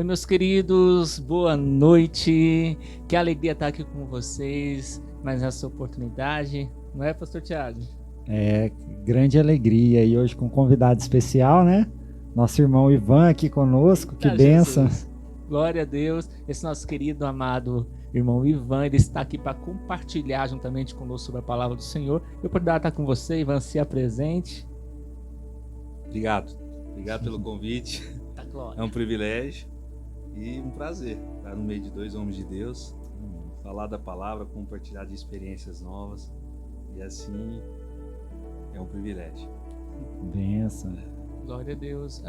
Oi, meus queridos, boa noite. Que alegria estar aqui com vocês, mais essa oportunidade, não é, Pastor Thiago? Grande alegria e hoje com um convidado especial, né? Nosso irmão Ivan aqui conosco, que bênção. Glória a Deus, esse nosso querido, amado irmão Ivan, ele está aqui para compartilhar juntamente conosco sobre a palavra do Senhor. Eu posso estar com você, Ivan, se apresente. Obrigado pelo convite. É um privilégio e um prazer estar no meio de dois homens de Deus, falar da palavra, compartilhar de experiências novas, e assim é um privilégio. Bênção. Glória a Deus.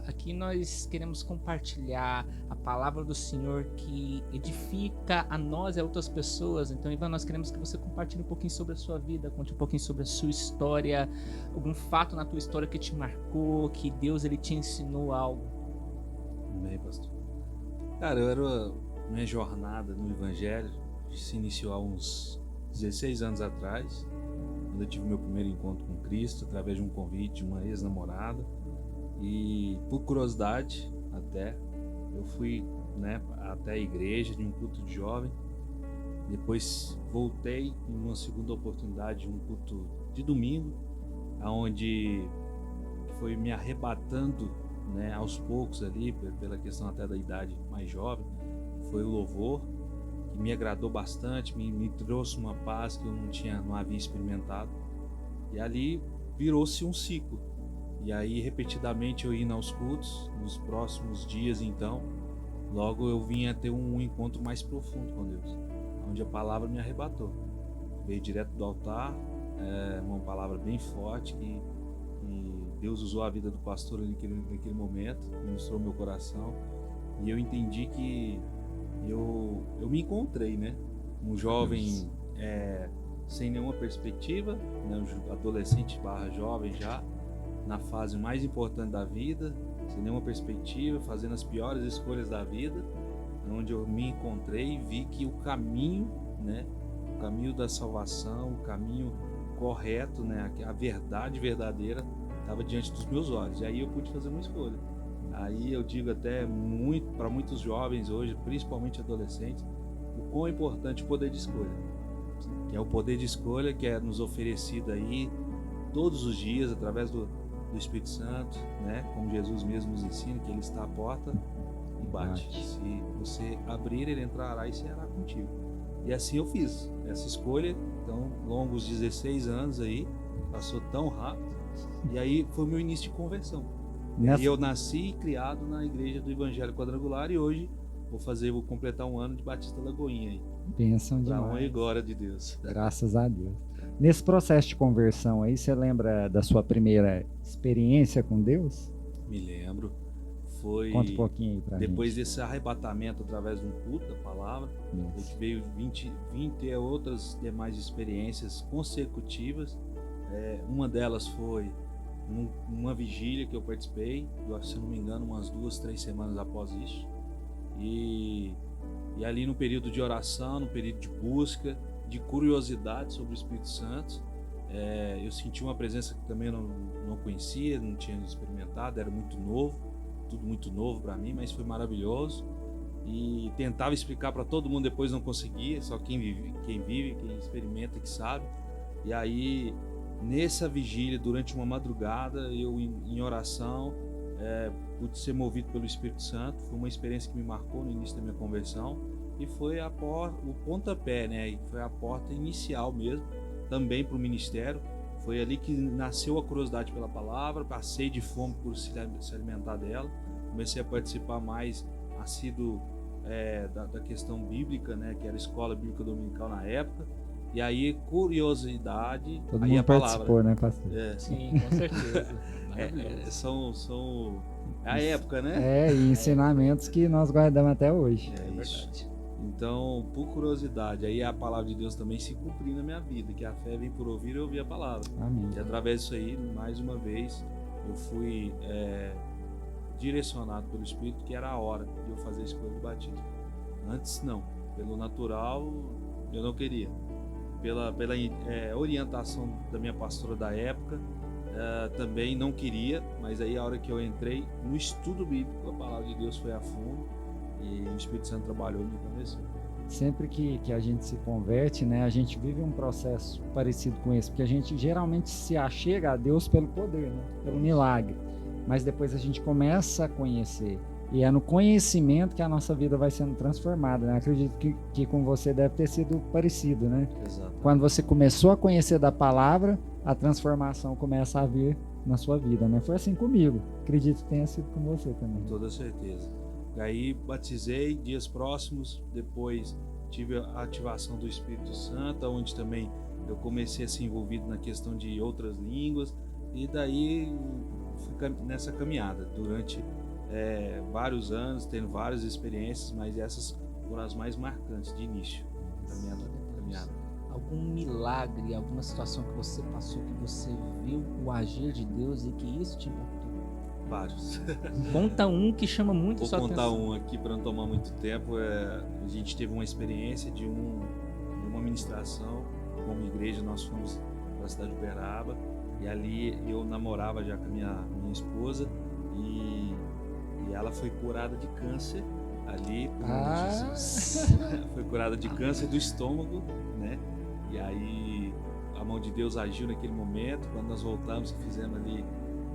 Aqui nós queremos compartilhar a palavra do Senhor que edifica a nós e a outras pessoas. Então, Ivan, nós queremos que você compartilhe um pouquinho sobre a sua vida, conte um pouquinho sobre a sua história, algum fato na tua história que te marcou, que Deus ele te ensinou algo. Bem, pastor. Cara, minha jornada no Evangelho se iniciou há uns 16 anos atrás, quando eu tive meu primeiro encontro com Cristo, através de um convite de uma ex-namorada. E por curiosidade, eu fui, até a igreja, de um culto de jovem. Depois voltei em uma segunda oportunidade, um culto de domingo, onde foi me arrebatando, aos poucos ali, pela questão até da idade mais jovem. Foi o louvor que me agradou bastante, me trouxe uma paz que eu não havia experimentado. E ali virou-se um ciclo. E aí, repetidamente, eu indo aos cultos, nos próximos dias, então, logo eu vinha ter um encontro mais profundo com Deus, onde a palavra me arrebatou. Veio direto do altar, uma palavra bem forte que Deus usou a vida do pastor naquele momento, ministrou meu coração, e eu entendi que eu me encontrei, um jovem sem nenhuma perspectiva, um adolescente / jovem já, na fase mais importante da vida, sem nenhuma perspectiva, fazendo as piores escolhas da vida, onde eu me encontrei e vi que o caminho da salvação, o caminho correto, a verdade verdadeira estava diante dos meus olhos. E aí eu pude fazer uma escolha. Aí eu digo até para muitos jovens hoje, principalmente adolescentes, o quão é importante o poder de escolha. Que é o poder de escolha que é nos oferecido aí todos os dias através do Espírito Santo, como Jesus mesmo nos ensina, que Ele está à porta e bate. Se você abrir, Ele entrará e será contigo. E assim eu fiz essa escolha. Então, longos 16 anos aí, passou tão rápido. E aí foi o meu início de conversão. E eu nasci e criado na igreja do Evangelho Quadrangular, e hoje vou completar um ano de Batista Lagoinha aí. Bênção demais. Pra honra e glória de Deus. Graças a Deus. Nesse processo de conversão aí, você lembra da sua primeira experiência com Deus? Me lembro. Conta um pouquinho aí pra depois gente. Desse arrebatamento através de um culto da palavra, que veio 20 outras demais experiências consecutivas. Uma delas foi uma vigília que eu participei, se não me engano, umas 2, 3 semanas após isso. E ali no período de oração, no período de busca, de curiosidade sobre o Espírito Santo, eu senti uma presença que também não conhecia, não tinha experimentado, era muito novo, tudo muito novo para mim, mas foi maravilhoso. E tentava explicar para todo mundo, depois não conseguia, só quem vive, quem experimenta, que sabe. E aí, nessa vigília, durante uma madrugada, eu em oração, pude ser movido pelo Espírito Santo. Foi uma experiência que me marcou no início da minha conversão, e foi o pontapé, e foi a porta inicial mesmo, também para o ministério. Foi ali que nasceu a curiosidade pela palavra, passei de fome por se alimentar dela, comecei a participar mais assíduo da questão bíblica, que era a escola bíblica dominical na época. E aí, curiosidade, todo aí mundo a palavra. Participou, né, pastor? Sim, com certeza. São a época, né? E ensinamentos que nós guardamos até hoje. É isso. Então, por curiosidade, aí a palavra de Deus também se cumpriu na minha vida, que a fé vem por ouvir e ouvir a palavra. Amém. E através disso aí, mais uma vez, eu fui direcionado pelo Espírito que era a hora de eu fazer a escolha do batismo. Antes não, pelo natural eu não queria. Pela orientação da minha pastora da época, também não queria, mas aí a hora que eu entrei no estudo bíblico, a palavra de Deus foi a fundo e o Espírito Santo trabalhou e me convenceu. Sempre que a gente se converte, né, a gente vive um processo parecido com esse, porque a gente geralmente se achega a Deus pelo poder, né, pelo milagre, mas depois a gente começa a conhecer, e é no conhecimento que a nossa vida vai sendo transformada, né? Acredito que com você deve ter sido parecido, né? Exato. Quando você começou a conhecer da palavra, a transformação começa a vir na sua vida, né? Foi assim comigo, acredito que tenha sido com você também. Com toda certeza. E aí batizei, dias próximos, depois tive a ativação do Espírito Santo, onde também eu comecei a ser envolvido na questão de outras línguas, e daí fui nessa caminhada durante vários anos, tendo várias experiências, mas essas foram as mais marcantes de início da minha caminhada. Algum milagre, alguma situação que você passou, que você viu o agir de Deus e que isso te impactou? Vários. Conta um que chama muito Vou sua contar atenção. um aqui para não tomar muito tempo. A gente teve uma experiência de uma ministração como igreja. Nós fomos para a cidade de Uberaba e ali eu namorava já com a minha esposa e ela foi curada de câncer ali. Foi curada de câncer do estômago, né? E aí a mão de Deus agiu naquele momento. Quando nós voltamos e fizemos ali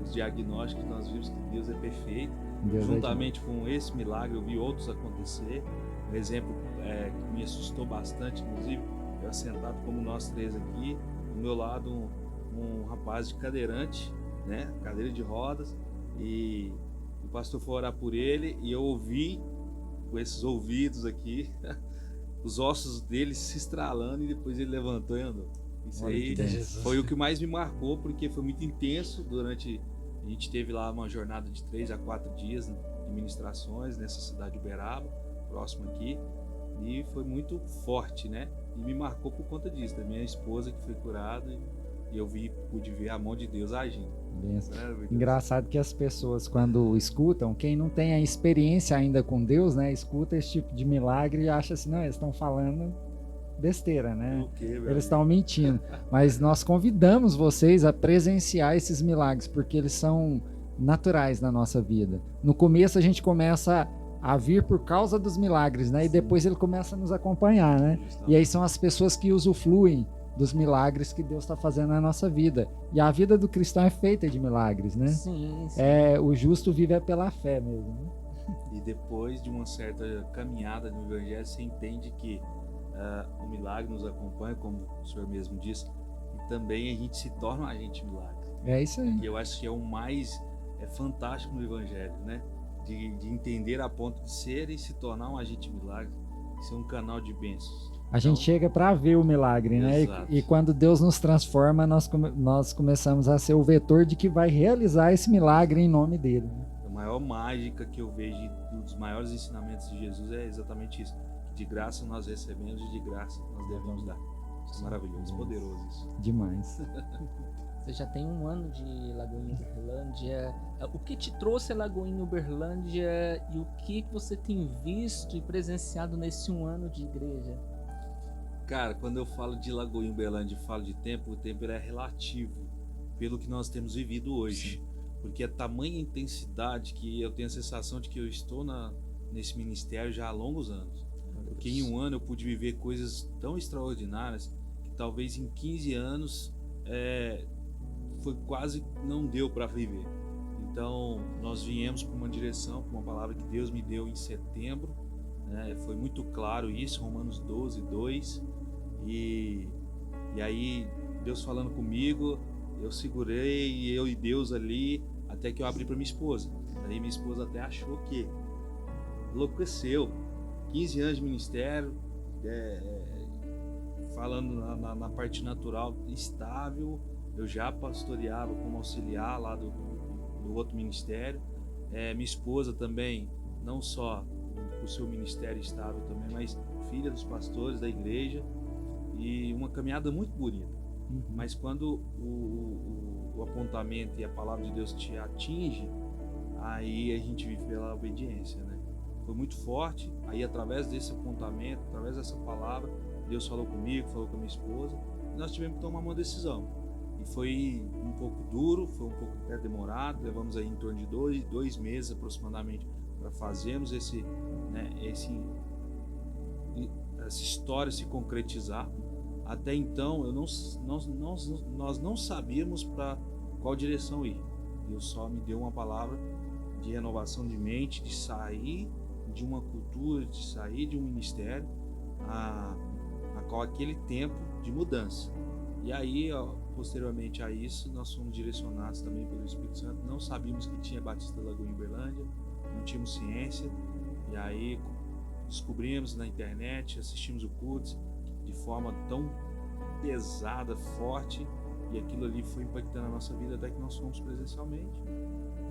os diagnósticos, nós vimos que Deus é perfeito. Deus Juntamente com esse milagre, eu vi outros acontecer. Um exemplo que me assustou bastante, inclusive, eu assentado como nós três aqui, do meu lado um rapaz de cadeirante, né, cadeira de rodas, e o pastor foi orar por ele e eu ouvi com esses ouvidos aqui os ossos dele se estralando e depois ele levantou e andou. Isso aí foi o que mais me marcou, porque foi muito intenso. A gente teve lá uma jornada de 3 a 4 dias de ministrações nessa cidade de Uberaba, próximo aqui, e foi muito forte, né? E me marcou por conta disso, da minha esposa que foi curada e eu pude ver a mão de Deus agindo. Engraçado que as pessoas, quando escutam, quem não tem a experiência ainda com Deus, né, escuta esse tipo de milagre e acha assim, não, eles estão falando besteira, né? Eles estão mentindo. Mas nós convidamos vocês a presenciar esses milagres, porque eles são naturais na nossa vida. No começo a gente começa a vir por causa dos milagres, né? E depois ele começa a nos acompanhar, né? E aí são as pessoas que usufruem dos milagres que Deus está fazendo na nossa vida. E a vida do cristão é feita de milagres, né? Sim. O justo vive pela fé mesmo, né? E depois de uma certa caminhada no Evangelho, você entende que o milagre nos acompanha, como o senhor mesmo disse, e também a gente se torna um agente milagre. É isso aí. E eu acho que é o mais fantástico no Evangelho, né? De entender a ponto de ser e se tornar um agente milagre, ser um canal de bênçãos. A gente chega para ver o milagre, né? E quando Deus nos transforma, nós começamos a ser o vetor de que vai realizar esse milagre em nome dele. A maior mágica que eu vejo dos maiores ensinamentos de Jesus é exatamente isso. De graça nós recebemos e de graça nós devemos dar. Isso é maravilhoso, poderoso isso. Demais. Você já tem 1 ano de Lagoinha Uberlândia. O que te trouxe a Lagoinha Uberlândia e o que você tem visto e presenciado nesse 1 ano de igreja? Cara, quando eu falo de Lagoinha Uberlândia e falo de tempo, o tempo é relativo pelo que nós temos vivido hoje. Sim. Porque é tamanha intensidade que eu tenho a sensação de que eu estou nesse ministério já há longos anos. Porque em 1 ano eu pude viver coisas tão extraordinárias que talvez em 15 anos foi quase não deu para viver. Então nós viemos para uma direção, para uma palavra que Deus me deu em setembro, né? Foi muito claro isso, Romanos 12, 2, e aí Deus falando comigo, eu segurei, eu e Deus ali, até que eu abri para minha esposa. Aí minha esposa até achou que enlouqueceu. 15 anos de ministério, falando na parte natural estável. Eu já pastoreava como auxiliar lá do outro ministério. Minha esposa também, não só o seu ministério estável também, mas filha dos pastores da igreja, e uma caminhada muito bonita. Mas quando o apontamento e a palavra de Deus te atinge, aí a gente vive pela obediência, né? Foi muito forte. Aí através desse apontamento, através dessa palavra, Deus falou comigo, falou com a minha esposa, e nós tivemos que tomar uma decisão. E foi um pouco duro, foi um pouco até demorado, levamos aí em torno de 2 meses aproximadamente para fazermos essa história se concretizar. Até então nós não sabíamos para qual direção ir. Deus só me deu uma palavra de renovação de mente, de sair de uma cultura, de sair de um ministério, a qual aquele tempo de mudança. E aí, posteriormente a isso, nós fomos direcionados também pelo Espírito Santo. Não sabíamos que tinha Batista Lagoa em Uberlândia, não tínhamos ciência. E aí descobrimos na internet, assistimos o culto de forma tão pesada, forte, e aquilo ali foi impactando a nossa vida até que nós fomos presencialmente,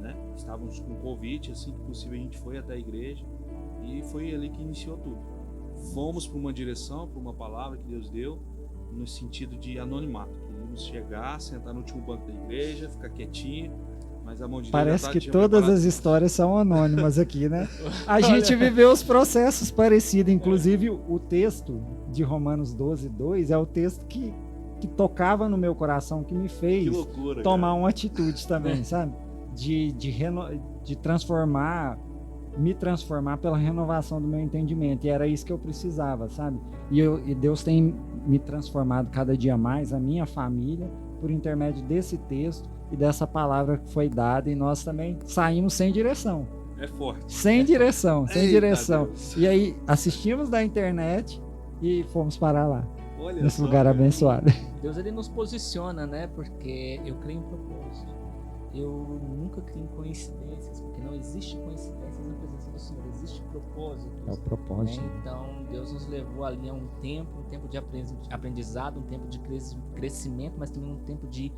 né? Estávamos com Covid, assim que possível a gente foi até a igreja e foi ali que iniciou tudo. Fomos para uma direção, para uma palavra que Deus deu, no sentido de anonimato. Queríamos chegar, sentar no último banco da igreja, ficar quietinho, mas a mão de Deus parece que todas as histórias são anônimas aqui, né? A gente viveu os processos parecidos, inclusive o texto de Romanos 12:2 é o texto que tocava no meu coração, que me fez tomar uma atitude também, sabe? De me transformar pela renovação do meu entendimento, e era isso que eu precisava, sabe? E Deus tem me transformado cada dia mais, a minha família, por intermédio desse texto e dessa palavra que foi dada, e nós também saímos sem direção. É forte. Sem direção, sem Eita direção. Deus. E aí assistimos da internet e fomos parar lá. Olha nesse só, lugar abençoado. Deus, ele nos posiciona, né? Porque eu creio em propósito. Eu nunca creio em coincidências, porque não existe coincidências na presença do Senhor, existe propósito. É o propósito. Né? Então, Deus nos levou ali a um tempo de aprendizado, um tempo de crescimento, mas também um tempo de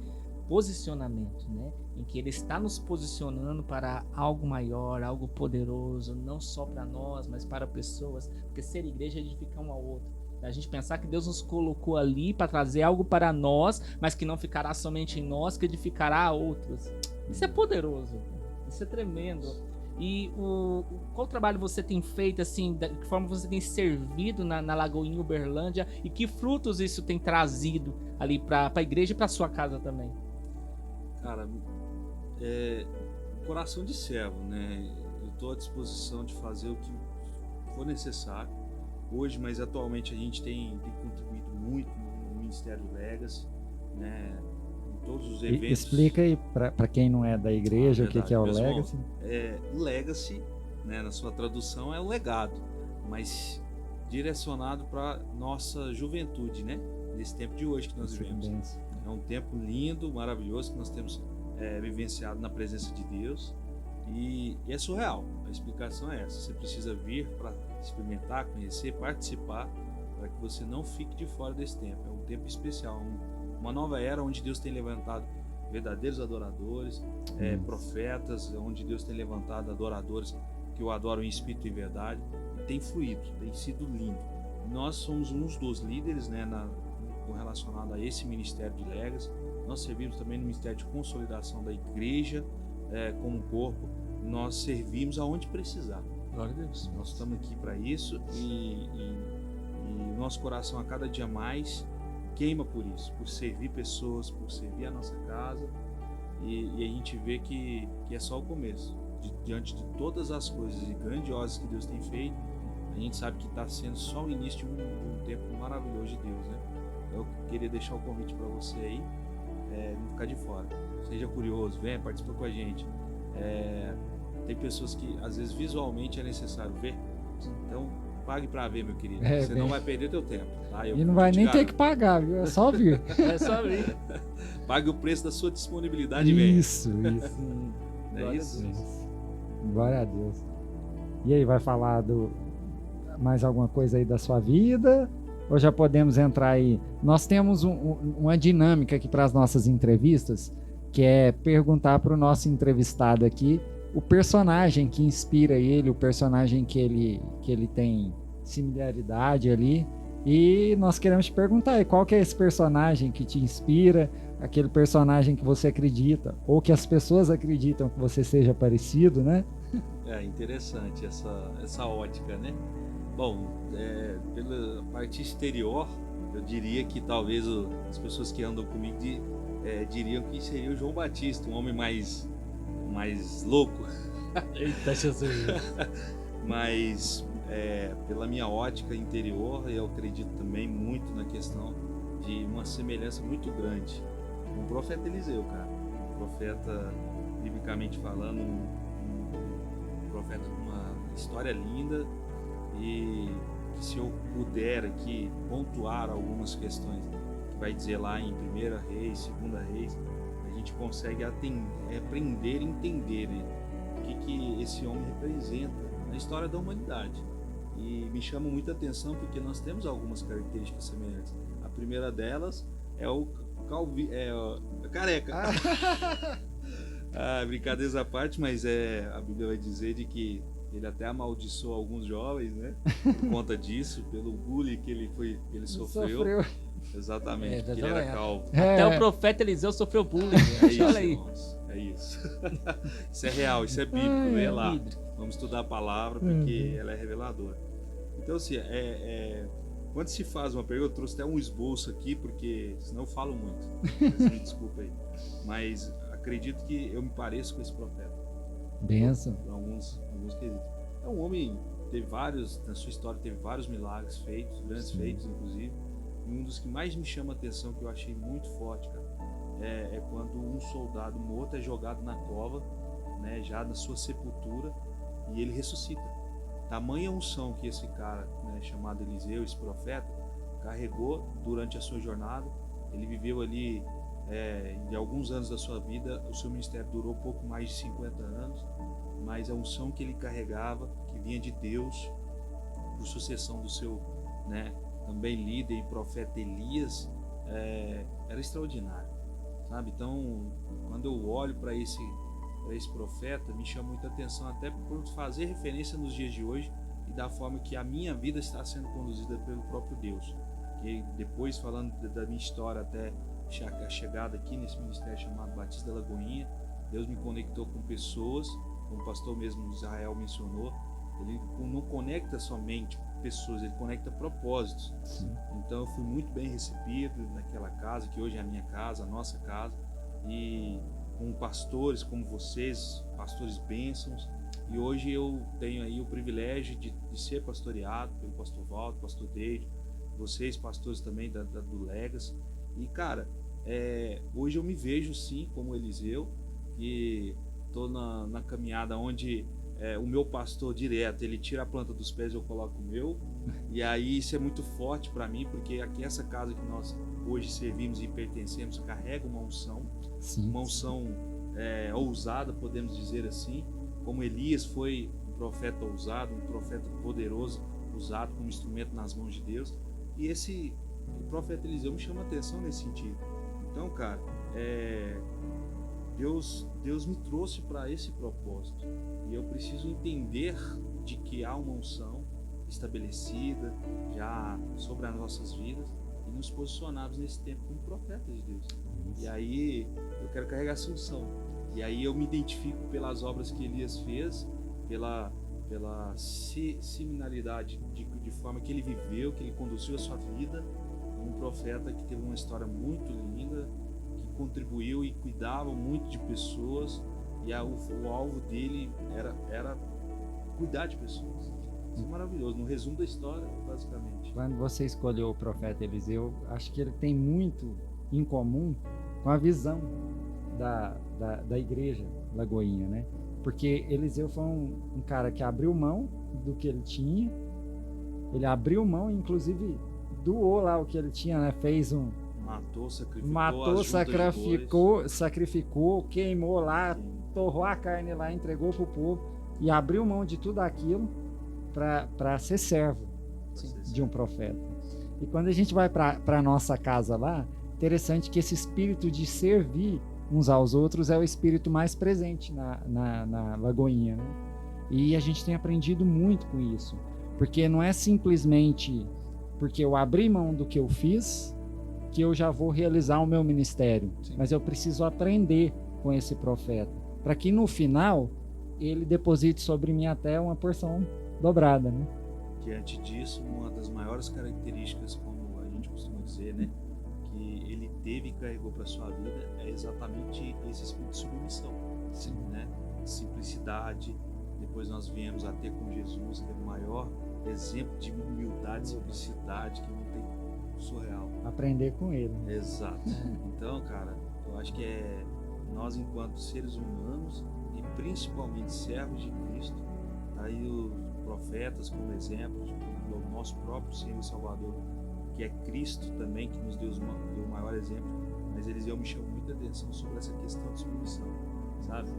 posicionamento, né? Em que Ele está nos posicionando para algo maior, algo poderoso, não só para nós, mas para pessoas, porque ser igreja é edificar um ao outro. A gente pensar que Deus nos colocou ali para trazer algo para nós, mas que não ficará somente em nós, que edificará a outros. Isso é poderoso, isso é tremendo. E qual trabalho você tem feito, assim, de que forma você tem servido na Lagoinha Uberlândia, e que frutos isso tem trazido ali para a igreja e para sua casa também? Cara, coração de servo, né? Eu estou à disposição de fazer o que for necessário hoje, mas atualmente a gente tem contribuído muito no Ministério Legacy, né? Em todos os eventos. Explica aí para quem não é da igreja o que é o Legacy. Legacy, né, na sua tradução, é o legado, mas direcionado para nossa juventude, né? Nesse tempo de hoje que nós vivemos. É um tempo lindo, maravilhoso que nós temos vivenciado na presença de Deus, e é surreal. A explicação é essa: você precisa vir para experimentar, conhecer, participar, para que você não fique de fora desse tempo. É um tempo especial, uma nova era onde Deus tem levantado verdadeiros adoradores, profetas, onde Deus tem levantado adoradores que o adoram em espírito e verdade, e tem fluído, tem sido lindo. Nós somos uns dos líderes, né, relacionado a esse ministério de Legacy. Nós servimos também no ministério de consolidação da igreja como corpo. Nós servimos aonde precisar. Glória a Deus. Nós estamos aqui para isso, e nosso coração a cada dia mais queima por isso, por servir pessoas, por servir a nossa casa, e a gente vê que é só o começo. Diante de todas as coisas grandiosas que Deus tem feito, a gente sabe que está sendo só o início de um tempo maravilhoso de Deus, né? Eu queria deixar o convite para você aí, não ficar de fora. Seja curioso, venha, participa com a gente. Tem pessoas que às vezes visualmente é necessário ver, então pague para ver, meu querido. Você não vai perder teu tempo, tá? E não vai nem ter que pagar, viu? É só vir. É só vir. Pague o preço da sua disponibilidade e venha. Isso. É isso? Glória a Deus. E aí, vai falar mais alguma coisa aí da sua vida? Ou já podemos entrar aí? Nós temos uma dinâmica aqui para as nossas entrevistas, que é perguntar para o nosso entrevistado aqui o personagem que inspira ele, o personagem que ele tem similaridade ali. E nós queremos te perguntar aí, qual que é esse personagem que te inspira, aquele personagem que você acredita, ou que as pessoas acreditam que você seja parecido, né? É interessante essa ótica, né? Bom, pela parte exterior, eu diria que talvez as pessoas que andam comigo diriam que seria o João Batista, um homem mais louco. Eita, Jesus! Mas pela minha ótica interior, eu acredito também muito na questão de uma semelhança muito grande com o profeta Eliseu, cara. Um profeta, biblicamente falando, um profeta com uma história linda, e que, se eu puder aqui pontuar algumas questões que vai dizer lá em 1 Reis, 2 Reis, a gente consegue aprender e entender, né, o que esse homem representa na história da humanidade. E me chama muita atenção porque nós temos algumas características semelhantes. A primeira delas é o careca. Brincadeiras à parte, mas a Bíblia vai dizer de que ele até amaldiçoou alguns jovens, né? Por conta disso, pelo bullying que ele sofreu. Exatamente, porque ele era calvo. Até o profeta Eliseu sofreu bullying. Olha aí. Irmãos, é isso. Isso é real, isso é bíblico, vê lá. Vamos estudar a palavra porque ela é reveladora. Então, assim, quando se faz uma pergunta, eu trouxe até um esboço aqui, porque senão eu falo muito. Me desculpa aí. Mas acredito que eu me pareço com esse profeta. Benção. Alguns quesitos. É um homem, na sua história, teve vários milagres feitos, grandes feitos, inclusive. E um dos que mais me chama a atenção, que eu achei muito forte, cara, é quando um soldado morto é jogado na cova, né, já na sua sepultura, e ele ressuscita. Tamanha unção que esse cara, né, chamado Eliseu, esse profeta, carregou durante a sua jornada. Ele viveu ali, de alguns anos da sua vida, o seu ministério durou pouco mais de 50 anos, mas a unção que ele carregava, que vinha de Deus, por sucessão do seu, né, também líder e profeta Elias, era extraordinário, sabe? Então, quando eu olho para esse profeta, me chama muita atenção, até por fazer referência nos dias de hoje e da forma que a minha vida está sendo conduzida pelo próprio Deus. E depois, falando da minha história até a chegada aqui nesse ministério chamado Batista da Lagoinha, Deus me conectou com pessoas, como o pastor mesmo Israel mencionou. Ele não conecta somente pessoas, ele conecta propósitos. Sim. Então eu fui muito bem recebido naquela casa, que hoje é a minha casa, a nossa casa, e com pastores como vocês, pastores bênçãos. E hoje eu tenho aí o privilégio de ser pastoreado pelo pastor Walter, pastor Deide, vocês pastores também do Legas. E cara, hoje eu me vejo sim como Eliseu, e estou na caminhada onde o meu pastor direto, ele tira a planta dos pés e eu coloco o meu. E aí isso é muito forte para mim, porque aqui essa casa que nós hoje servimos e pertencemos carrega uma unção. Sim. Uma unção ousada, podemos dizer assim, como Elias foi um profeta ousado, um profeta poderoso, usado como instrumento nas mãos de Deus. E o profeta Eliseu me chama a atenção nesse sentido. Então, cara, Deus me trouxe para esse propósito, e eu preciso entender de que há uma unção estabelecida já sobre as nossas vidas e nos posicionarmos nesse tempo como profetas de Deus. E aí eu quero carregar essa unção, e aí eu me identifico pelas obras que Elias fez, pela similaridade de forma que ele viveu, que ele conduziu a sua vida, um profeta que teve uma história muito linda, que contribuiu e cuidava muito de pessoas, e o alvo dele era cuidar de pessoas. Isso é maravilhoso, no resumo da história, basicamente. Quando você escolheu o profeta Eliseu, acho que ele tem muito em comum com a visão da igreja Lagoinha, né? Porque Eliseu foi um cara que abriu mão do que ele tinha, ele abriu mão, inclusive doou lá o que ele tinha, né? Fez sacrificou, queimou lá, torrou a carne lá, entregou pro povo e abriu mão de tudo aquilo para ser servo de um profeta. E quando a gente vai para a nossa casa lá, interessante que esse espírito de servir uns aos outros é o espírito mais presente na Lagoinha, né? E a gente tem aprendido muito com isso, porque não é simplesmente porque eu abri mão do que eu fiz que eu já vou realizar o meu ministério. Sim. Mas eu preciso aprender com esse profeta, para que no final ele deposite sobre mim até uma porção dobrada, né? Diante disso, uma das maiores características, como a gente costuma dizer, né, que ele teve e carregou para sua vida é exatamente esse espírito de submissão, Sim. né? Simplicidade. Depois nós viemos a ter com Jesus, que é o maior exemplo de humildade, simplicidade, que não tem surreal. Aprender com ele. Exato. Então, cara, eu acho que nós, enquanto seres humanos e principalmente servos de Cristo, tá aí os profetas como exemplo, o nosso próprio Senhor e Salvador, que é Cristo também, que nos deu o maior exemplo, mas eu me chamo muita atenção sobre essa questão de submissão, sabe?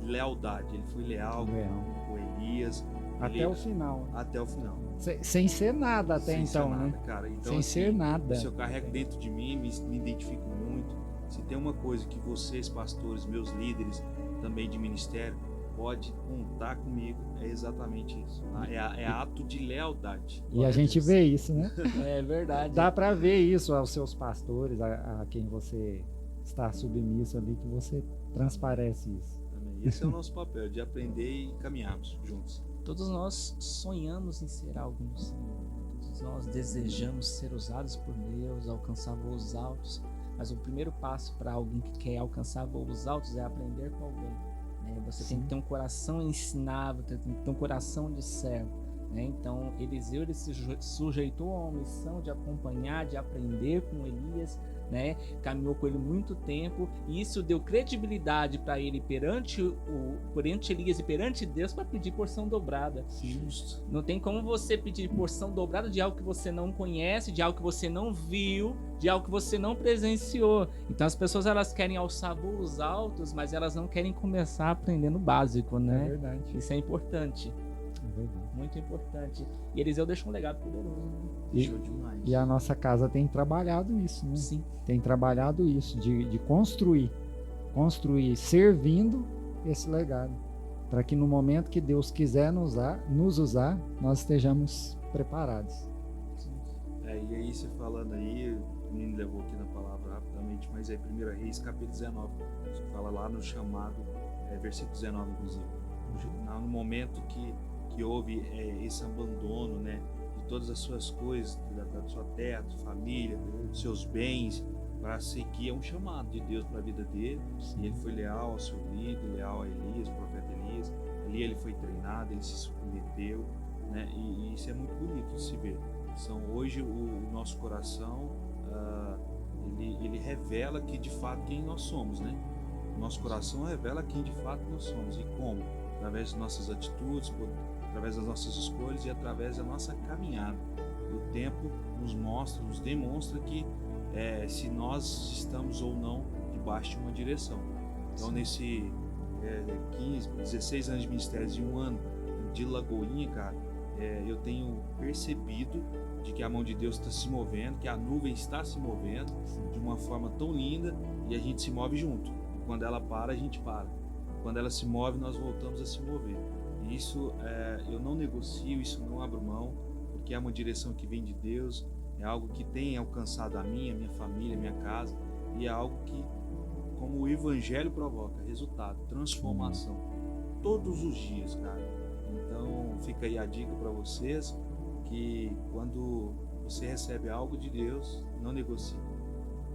De lealdade. Ele foi leal com Elias. Até o final. Até o final. Sem ser nada até sem então, ser nada, né? Cara. Então, sem assim, ser nada. Isso eu carrego dentro de mim, me identifico muito. Se tem uma coisa que vocês, pastores, meus líderes também de ministério, pode contar comigo, é exatamente isso. Tá? É ato de lealdade. E a gente vê isso, né? É verdade. Dá para ver isso aos seus pastores, a quem você está submisso ali, que você transparece isso. Também. Esse é o nosso papel, de aprender e caminharmos juntos. Todos nós sonhamos em ser algo no Senhor. Todos nós desejamos ser usados por Deus, alcançar voos altos. Mas o primeiro passo para alguém que quer alcançar voos altos é aprender com alguém. Né? Você tem que ter um coração ensinável, tem que ter um coração de servo. Né? Então, Eliseu ele se sujeitou a uma missão de acompanhar, de aprender com Elias. Né? Caminhou com ele muito tempo e isso deu credibilidade para ele perante Elias e perante Deus para pedir porção dobrada. Justo. Não tem como você pedir porção dobrada de algo que você não conhece, de algo que você não viu, de algo que você não presenciou. Então as pessoas elas querem alçar voos altos, mas elas não querem começar aprendendo o básico, né? É verdade. Isso é importante. É verdade. Muito importante. E Eliseu deixou um legado poderoso. Né? Deixou demais. E a nossa casa tem trabalhado isso, né? Sim. Tem trabalhado isso, de construir, servindo esse legado, para que no momento que Deus quiser nos usar, nós estejamos preparados. E aí você falando aí, o menino levou aqui na palavra rapidamente, mas aí 1 Reis capítulo 19, você fala lá no chamado, versículo 19 inclusive, no momento que houve esse abandono, né, de todas as suas coisas, da sua terra, da sua família, dos seus bens, para seguir um chamado de Deus para a vida dele. E ele foi leal ao seu líder, leal a Elias, o profeta Elias. Ali ele foi treinado, ele se submeteu, né? E isso é muito bonito de se ver. Hoje o nosso coração ele revela que de fato quem nós somos, né? O nosso coração revela quem de fato nós somos e como, através de nossas atitudes, através das nossas escolhas e através da nossa caminhada. O tempo nos demonstra que se nós estamos ou não debaixo de uma direção. Então, nesse 16 anos de ministério e 1 ano de Lagoinha, cara, eu tenho percebido de que a mão de Deus está se movendo, que a nuvem está se movendo de uma forma tão linda e a gente se move junto. E quando ela para, a gente para. Quando ela se move, nós voltamos a se mover. E isso eu não negocio, isso não abro mão, porque é uma direção que vem de Deus, é algo que tem alcançado a minha família, a minha casa, e é algo que, como o Evangelho provoca, resultado, transformação, todos os dias, cara. Então fica aí a dica para vocês, que quando você recebe algo de Deus, não negocie.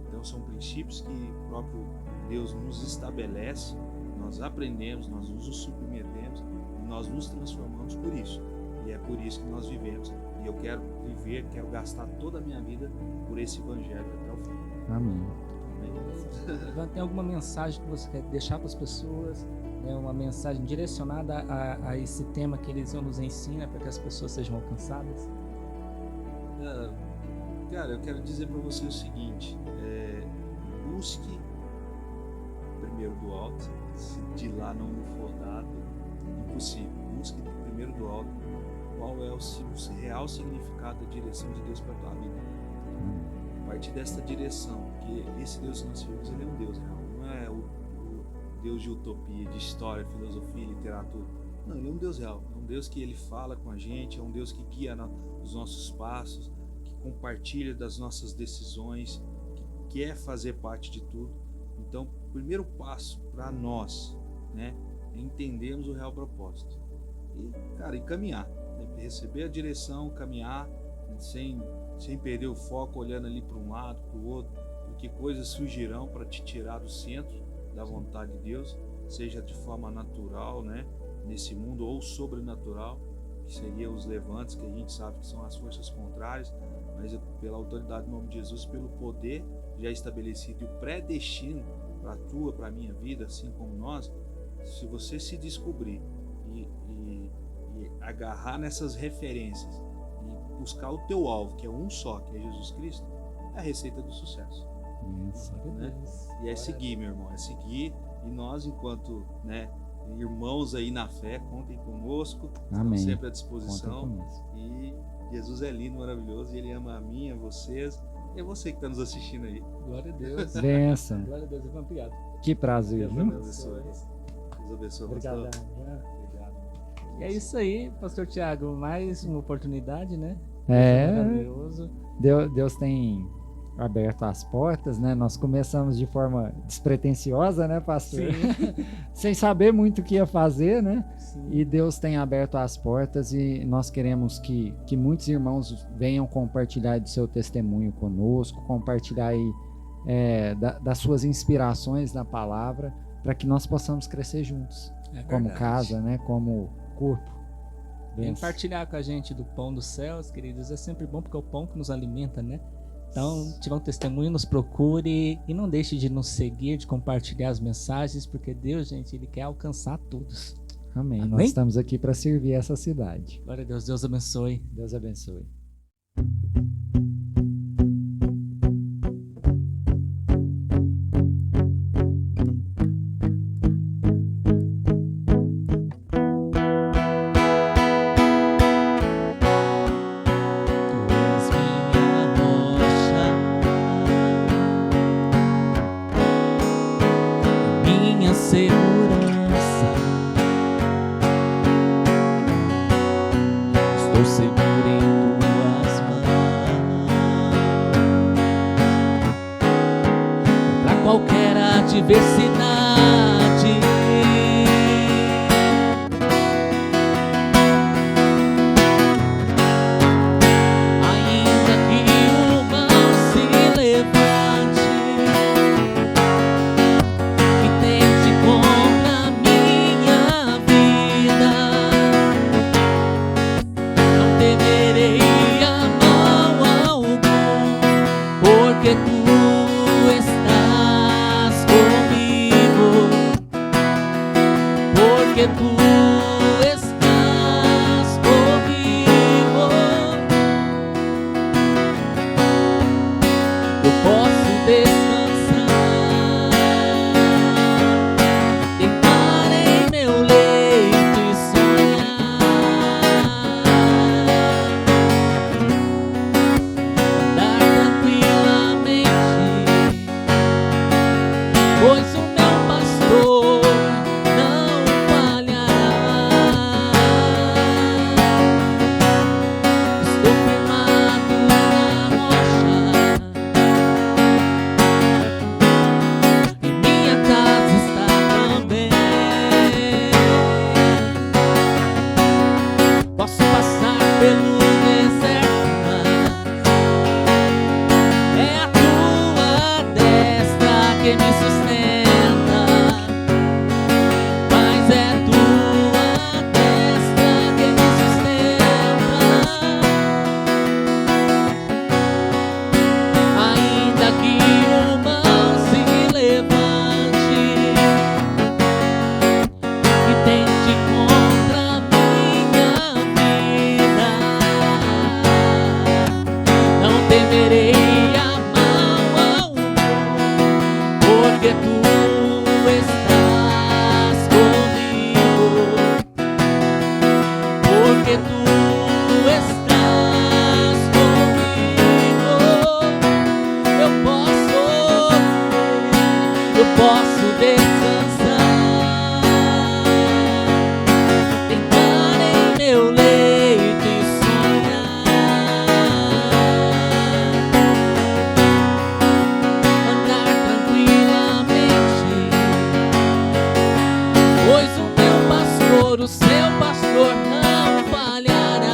Então são princípios que o próprio Deus nos estabelece, nós aprendemos, nós nos submetemos, e nós nos transformamos por isso. E é por isso que nós vivemos. E eu quero viver, quero gastar toda a minha vida por esse Evangelho até o fim. Amém. Ivan, tem alguma mensagem que você quer deixar para as pessoas? Uma mensagem direcionada a esse tema que Eliseu nos ensina para que as pessoas sejam alcançadas? Cara, eu quero dizer para você o seguinte: busque primeiro do alto, se de lá não for dado, impossível. Busque primeiro do alto qual é o real significado da direção de Deus para a tua vida. A partir desta direção, porque esse Deus que nós servimos, ele é um Deus real, não é o Deus de utopia, de história, filosofia, literatura. Não, ele é um Deus real, é um Deus que ele fala com a gente, é um Deus que guia os nossos passos, que compartilha das nossas decisões, que quer fazer parte de tudo. Então, o primeiro passo para nós, né, é entendermos o real propósito. E, cara, caminhar, né, receber a direção, caminhar, né, sem perder o foco, olhando ali para um lado, para o outro, porque coisas surgirão para te tirar do centro da vontade de Deus, seja de forma natural, né, nesse mundo, ou sobrenatural, que seriam os levantes, que a gente sabe que são as forças contrárias, mas pela autoridade do nome de Jesus, pelo poder já estabelecido e o predestino para a tua, para a minha vida, assim como nós, se você se descobrir e agarrar nessas referências e buscar o teu alvo, que é um só, que é Jesus Cristo, é a receita do sucesso. Isso, né? E é seguir, meu irmão, é seguir, e nós, enquanto, né, irmãos aí na fé, contem conosco, estamos sempre à disposição, e Jesus é lindo, maravilhoso, e Ele ama a mim, a vocês, e é você que está nos assistindo aí. Glória a Deus. Benção. Glória a Deus, é obrigado. Que prazer, viu? Deus abençoe. Deus abençoe. Obrigado. Obrigado. E é isso aí, Pastor Tiago, mais uma oportunidade, né? Maravilhoso. Deus tem aberto as portas, né? Nós começamos de forma despretensiosa, né, pastor? Sem saber muito o que ia fazer, né? Sim. E Deus tem aberto as portas e nós queremos que muitos irmãos venham compartilhar do seu testemunho conosco, compartilhar aí das suas inspirações na palavra, para que nós possamos crescer juntos, como casa, né? Como corpo. Vem partilhar com a gente do pão dos céus, queridos, é sempre bom porque é o pão que nos alimenta, né? Então, se tiver um testemunho, nos procure e não deixe de nos seguir, de compartilhar as mensagens, porque Deus, gente, Ele quer alcançar todos. Amém. Nós estamos aqui para servir essa cidade. Glória a Deus. Deus abençoe. Deus abençoe. O seu pastor não falhará.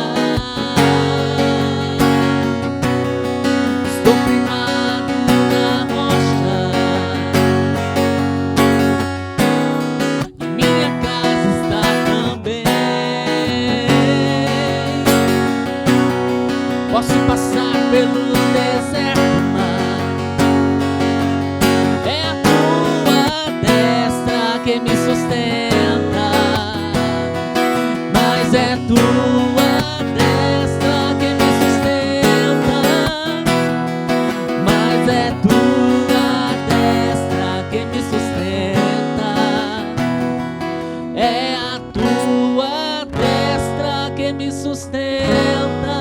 sustenta.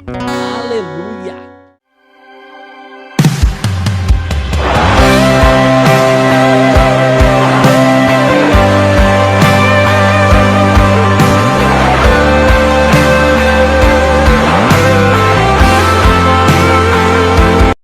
Aleluia.